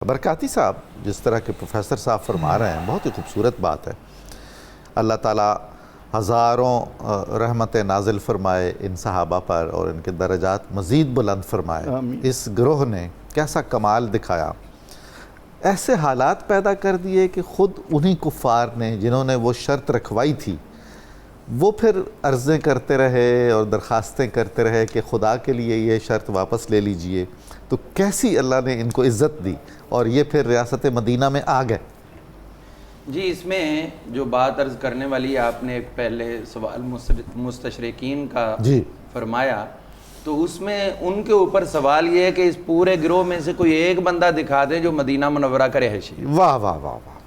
برکاتی صاحب جس طرح کے پروفیسر صاحب فرما رہے ہیں بہت ہی خوبصورت بات ہے. اللہ تعالیٰ ہزاروں رحمتیں نازل فرمائے ان صحابہ پر اور ان کے درجات مزید بلند فرمائے. اس گروہ نے کیسا کمال دکھایا، ایسے حالات پیدا کر دیے کہ خود انہی کفار نے جنہوں نے وہ شرط رکھوائی تھی وہ پھر عرضیں کرتے رہے اور درخواستیں کرتے رہے کہ خدا کے لیے یہ شرط واپس لے لیجئے. تو کیسی اللہ نے ان کو عزت دی اور یہ پھر ریاست مدینہ میں آ گئے. جی اس میں جو بات عرض کرنے والی آپ نے ایک پہلے سوال مستشرقین کا فرمایا، تو اس میں ان کے اوپر سوال یہ ہے کہ اس پورے گروہ میں سے کوئی ایک بندہ دکھا دیں جو مدینہ منورہ کا رہائشی ہے. واہ واہ واہ واہ.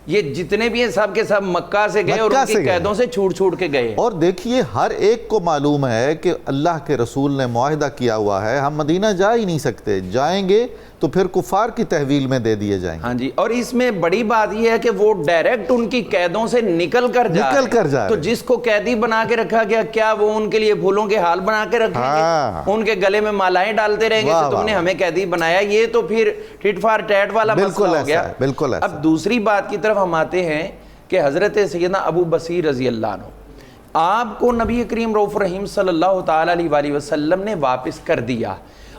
یہ جتنے بھی ہیں سب کے سب مکہ سے گئے اور ان کی قیدوں سے چھوٹ کے گئے. اور دیکھیے ہر ایک کو معلوم ہے کہ اللہ کے رسول نے معاہدہ کیا ہوا ہے ہم مدینہ جا ہی نہیں سکتے، جائیں گے تو پھر کفار کی تحویل میں دے دیے جائیں گے. ہاں جی، اور اس میں بڑی بات یہ ہے کہ وہ ڈائریکٹ ان کی قیدوں سے نکل کر جا رہے ہیں. تو جس کو قیدی بنا کے رکھا گیا کیا وہ ان کے لیے پھولوں کے حال بنا کے رکھیں گے، ان کے گلے میں مالائیں ڈالتے رہیں گے کہ تم نے ہمیں قیدی بنایا؟ یہ تو پھر ٹٹ فار ٹیٹ والا مسئلہ ہو گیا. اب دوسری بات کی طرف ہم آتے ہیں کہ حضرت سیدنا ابو بصیر رضی اللہ عنہ، آپ کو نبی کریم رؤوف رحیم صلی اللہ تعالیٰ علیہ وآلہ وسلم نے واپس کر دیا،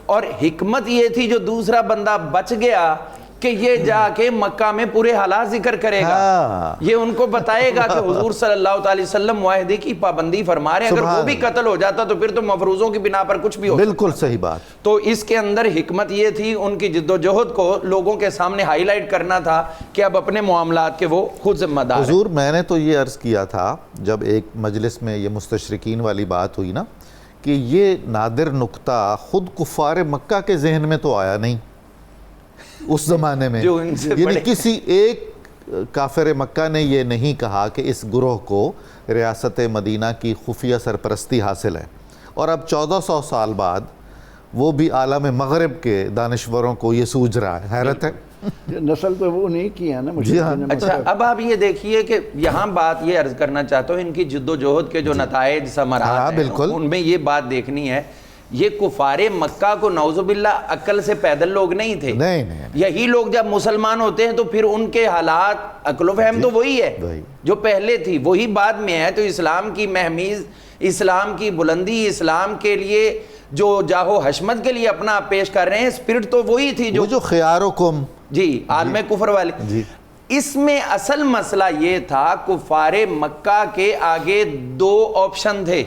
اور حکمت یہ تھی جو دوسرا بندہ بچ گیا کہ یہ جا کے مکہ میں پورے حالات ذکر کرے گا، یہ ان کو بتائے گا کہ حضور صلی اللہ علیہ وسلم معاہدے کی پابندی فرما رہے ہیں. اگر وہ بھی قتل ہو جاتا تو پھر تو مفروضوں کی بنا پر کچھ بھی ہو. بالکل صحیح بات. تو اس کے اندر حکمت یہ تھی، ان کی جد و جہد کو لوگوں کے سامنے ہائی لائٹ کرنا تھا کہ اب اپنے معاملات کے وہ خود ذمہ دار ہیں. حضور میں نے تو یہ عرض کیا تھا جب ایک مجلس میں یہ مستشرقین والی بات ہوئی نا کہ یہ نادر نکتہ خود کفار مکہ کے ذہن میں تو آیا نہیں اس زمانے میں، یعنی کسی ایک کافر مکہ نے یہ نہیں کہا کہ اس گروہ کو ریاست مدینہ کی خفیہ سرپرستی حاصل ہے. اور اب 1400 سال بعد وہ بھی عالم مغرب کے دانشوروں کو یہ سوجھ رہا ہے. حیرت ہے. نسل تو وہ نہیں کی ہے نا. اچھا اب آپ یہ دیکھیے کہ یہاں بات یہ عرض کرنا چاہتا ہوں، ان کی جد و جہد کے جو نتائج ثمرات ہیں ان میں یہ بات دیکھنی ہے. یہ کفار مکہ کو نعوذ باللہ عقل سے پیدل لوگ نہیں تھے. یہی لوگ جب مسلمان ہوتے ہیں تو پھر ان کے حالات عقل و فہم تو وہی ہے جو پہلے تھی، وہی بعد میں ہے. تو اسلام کی مہمیز، اسلام کی بلندی، اسلام کے لیے جو جاہو حشمت کے لیے اپنا پیش کر رہے ہیں، اسپرٹ تو وہی تھی جو خیارکم عالم کفر والے. اس میں اصل مسئلہ یہ تھا کفار مکہ کے آگے دو آپشن تھے.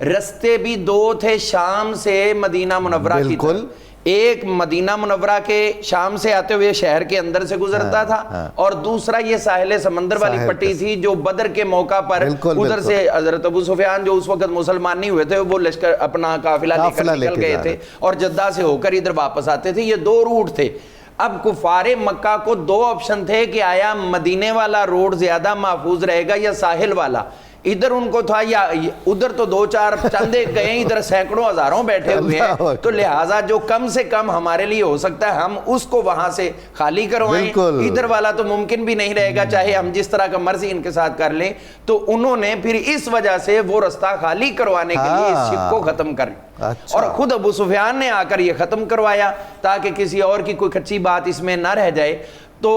رستے بھی دو تھے شام سے مدینہ منورہ کی طرف. ایک مدینہ منورہ کے شام سے آتے ہوئے شہر کے اندر سے گزرتا تھا، اور دوسرا یہ ساحل سمندر والی پٹی تھی جو بدر کے موقع پر ادھر سے حضرت ابو سفیان جو اس وقت مسلمان نہیں ہوئے تھے وہ لشکر اپنا قافلہ لے کر نکل گئے تھے اور جدہ سے ہو کر ادھر واپس آتے تھے. یہ دو روٹ تھے. اب کفار مکہ کو دو آپشن تھے کہ آیا مدینے والا روڈ زیادہ محفوظ رہے گا یا ساحل والا. ادھر ان کو تھا یا ادھر تو دو چار چندے گئے، ادھر سینکڑوں ہزاروں بیٹھے ہوئے ہیں، تو لہٰذا جو کم سے کم ہمارے لیے ہو سکتا ہے ہم اس کو وہاں سے خالی کروائیں. ادھر والا تو ممکن بھی نہیں رہے گا چاہے ہم جس طرح کا مرضی ان کے ساتھ کر لیں. تو انہوں نے پھر اس وجہ سے وہ رستہ خالی کروانے کے لیے اس شک کو ختم کر اور خود ابو سفیان نے آ کر یہ ختم کروایا تاکہ کسی اور کی کوئی کچی بات اس میں نہ رہ جائے. تو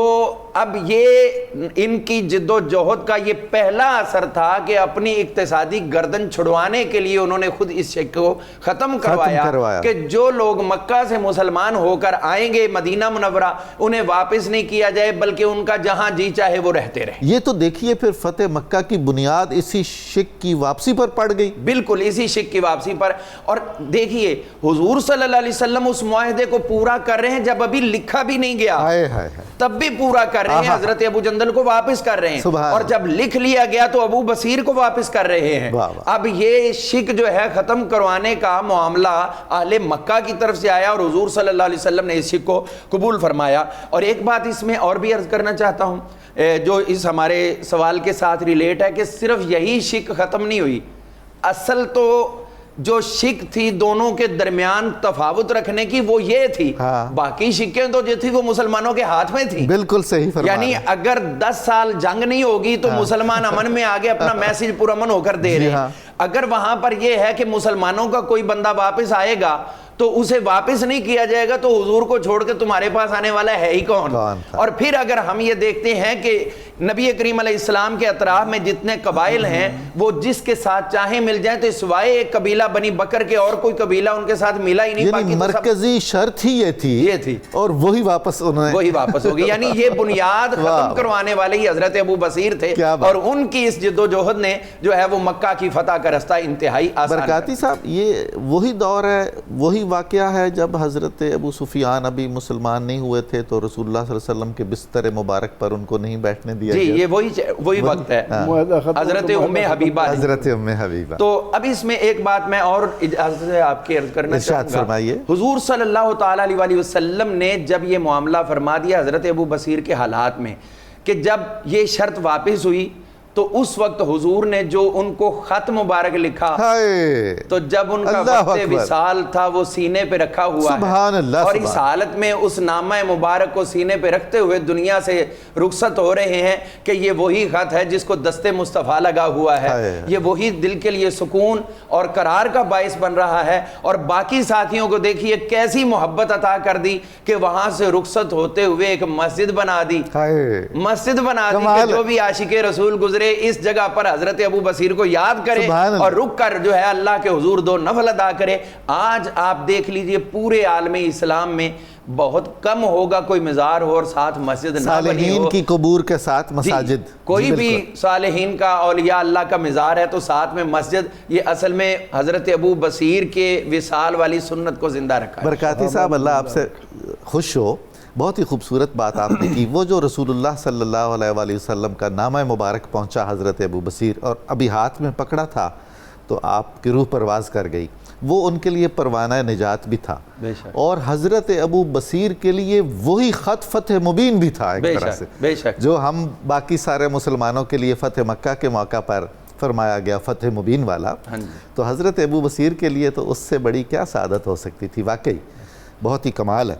اب یہ ان کی جد و جہد کا یہ پہلا اثر تھا کہ اپنی اقتصادی گردن چھڑوانے کے لیے انہوں نے خود اس شک کو ختم کروایا کہ جو لوگ مکہ سے مسلمان ہو کر آئیں گے مدینہ منورہ انہیں واپس نہیں کیا جائے بلکہ ان کا جہاں جی چاہے وہ رہتے رہے. یہ تو دیکھیے پھر فتح مکہ کی بنیاد اسی شک کی واپسی پر پڑ گئی. بالکل اسی شک کی واپسی پر. اور دیکھیے حضور صلی اللہ علیہ وسلم اس معاہدے کو پورا کر رہے ہیں جب ابھی لکھا بھی نہیں گیا، تب بھی پورا کر رہے ہیں. حضرت ابو جندل کو واپس کر رہے ہیں، اور جب لکھ لیا گیا تو ابو بصیر کو واپس کر رہے ہیں. اب یہ شک جو ہے ختم کروانے کا معاملہ اہل مکہ کی طرف سے آیا اور حضور صلی اللہ علیہ وسلم نے اس شک کو قبول فرمایا. اور ایک بات اس میں اور بھی عرض کرنا چاہتا ہوں جو اس ہمارے سوال کے ساتھ ریلیٹ ہے کہ صرف یہی شک ختم نہیں ہوئی، اصل تو جو شک تھی دونوں کے درمیان تفاوت رکھنے کی وہ یہ تھی. باقی شکیں تو جو تھی وہ مسلمانوں کے ہاتھ میں تھی. بالکل صحیح فرمایا. یعنی اگر 10 سال جنگ نہیں ہوگی تو مسلمان امن میں آگے اپنا میسج پرامن ہو کر دے رہے ہیں. اگر وہاں پر یہ ہے کہ مسلمانوں کا کوئی بندہ واپس آئے گا تو اسے واپس نہیں کیا جائے گا تو حضور کو چھوڑ کے تمہارے پاس آنے والا ہے ہی کون؟ اور پھر اگر ہم یہ دیکھتے ہیں کہ نبی کریم علیہ السلام کے اطراف میں جتنے قبائل ہیں وہ جس کے ساتھ چاہیں مل جائیں، تو سوائے ایک قبیلہ بنی بکر کے اور کوئی قبیلہ ان کے ساتھ ملا ہی نہیں. یعنی مرکزی شرط ہی یہ تھی اور وہی واپس ہوگی. یعنی یہ بنیاد ختم کروانے والے ہی حضرت ابو بصیر تھے، اور ان کی اس جد و جہد نے جو ہے وہ مکہ کی فتح کا رستہ انتہائی آسان. برکاتی صاحب یہ وہی دور ہے، وہی واقعہ ہے جب حضرت ابو سفیان ابھی مسلمان نہیں ہوئے تھے تو رسول اللہ صلی اللہ علیہ وسلم کے بستر مبارک پر ان کو نہیں بیٹھنے دیا. جی یہ وہی وقت ہے حضرت ام حبیبہ. تو اب اس میں ایک بات میں اور اجازت سے آپ کے عرض کرنا چاہوں گا. حضور صلی اللہ تعالیٰ علیہ وسلم نے جب یہ معاملہ فرما دیا حضرت ابو بصیر کے حالات میں کہ جب یہ شرط واپس ہوئی تو اس وقت حضور نے جو ان کو خط مبارک لکھا تو جب ان کا وقت وصال تھا وہ سینے پہ رکھا ہوا ہے، اور اس حالت میں اس نامہ مبارک کو سینے پہ رکھتے ہوئے دنیا سے رخصت ہو رہے ہیں کہ یہ وہی خط ہے جس کو دست مصطفیٰ لگا ہوا ہے، یہ وہی دل کے لیے سکون اور قرار کا باعث بن رہا ہے. اور باقی ساتھیوں کو دیکھیے کیسی محبت عطا کر دی کہ وہاں سے رخصت ہوتے ہوئے ایک مسجد بنا دی کہ جو بھی عاشق رسول گزرے اس جگہ پر حضرت ابو بصیر کو یاد کرے اور رک کر جو ہے اللہ کے حضور دو نفل ادا کرے. آج آپ دیکھ لیجئے پورے عالم اسلام میں بہت کم ہوگا کوئی مزار ہو اور ساتھ مسجد نہ بنی ہو. صالحین کی قبور کے ساتھ مساجد، کوئی بھی صالحین کا اولیاء اللہ کا مزار ہے تو ساتھ میں مسجد. یہ اصل میں حضرت ابو بصیر کے وصال والی سنت کو زندہ رکھا ہے. برکاتی صاحب اللہ آپ سے خوش ہو، بہت ہی خوبصورت بات آپ نے کی. وہ جو رسول اللہ صلی اللہ علیہ وآلہ وسلم کا نامہ مبارک پہنچا حضرت ابو بصیر اور ابھی ہاتھ میں پکڑا تھا تو آپ کی روح پرواز کر گئی، وہ ان کے لیے پروانہ نجات بھی تھا، اور حضرت ابو بصیر کے لیے وہی خط فتح مبین بھی تھا ایک طرح سے، جو ہم باقی سارے مسلمانوں کے لیے فتح مکہ کے موقع پر فرمایا گیا فتح مبین والا. تو حضرت ابو بصیر کے لیے تو اس سے بڑی کیا سعادت ہو سکتی تھی. واقعی بہت ہی کمال ہے.